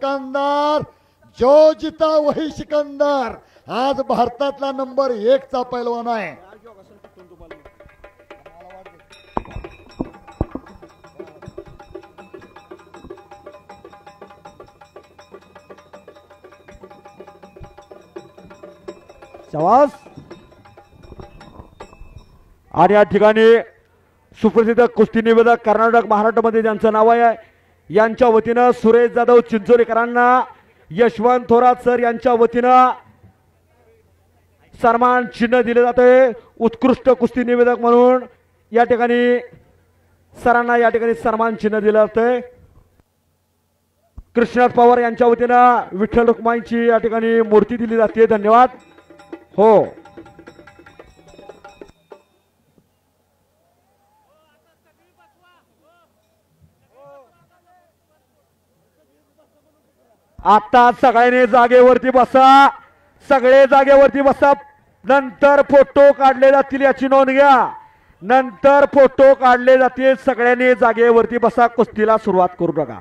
सिकंदर, जो जिता वही सिकंदर. आज भारतातला नंबर 1 चा पैलवान आहे. शाबास. आणि या ठिकाणी सुप्रसिद्ध कुस्ती निवेदक कर्नाटक महाराष्ट्रामध्ये ज्यांचं नाव आहे यांच्या वतीनं सुरेश जाधव चिंचोलीकरांना यशवंत थोरात सर यांच्या वतीनं सन्मान चिन्ह दिले जाते. उत्कृष्ट कुस्ती निवेदक म्हणून या ठिकाणी सरांना या ठिकाणी सन्मान चिन्ह दिलं जाते. कृष्णनाथ पवार यांच्या वतीनं विठ्ठल रुक्माईची या ठिकाणी मूर्ती दिली जाते. धन्यवाद. हो. आता सगळ्यांनी जागेवरती बसा. सगळे जागेवरती बसा. नंतर फोटो काढले जातील याची नोंद घ्या. नंतर फोटो काढले जातील. सगळ्यांनी जागेवरती बसा. कुस्तीला सुरुवात करू नका.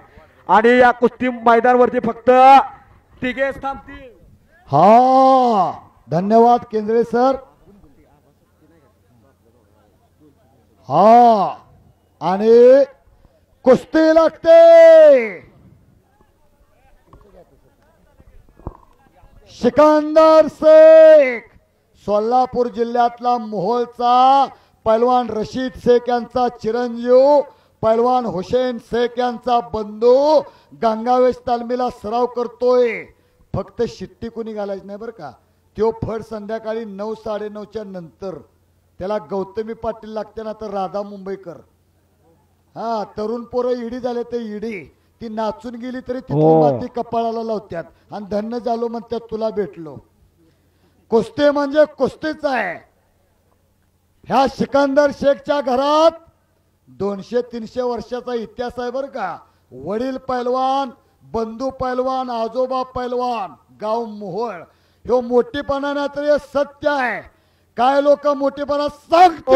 आणि या कुस्ती मैदानावरती फक्त तिघेच थांबतील. हा, धन्यवाद केंद्रे सर. हा, आणि कुस्ती लागते. सिकंदर शेख, सोलापूर जिल्ह्यातला मोहोळचा पैलवान रशीद शेख यांचा चिरंजीव, पैलवान हुसेन शेख यांचा बंधू गंगावेश तालमीला सराव करतोय. फक्त शिट्टी कोणी घालायची नाही बरं का. तो फड संध्याकाळी 9 साडेनऊच्या नंतर. त्याला गौतमी पाटील लागते ना तर राधा मुंबईकर. हा, तरुण पोरं इडी झाले ते इडी. ती नाचून गेली तरी तिथली माती कपाळाला लावतात आणि धन्य झालो म्हणतात तुला भेटलो. कुस्ती म्हणजे कुस्तीच आहे. ह्या सिकंदर शेखच्या घरात 200-300 वर्षाचा इतिहास आहे बरं का. वडील पैलवान, बंधू पैलवान, आजोबा पैलवान, गाव मोहोळ. ह्यो मोठीपणा तर हे सत्य आहे. काय लोक मोठेपणा सांगतो.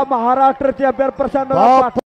महाराष्ट्र चॅम्पियन प्रशांत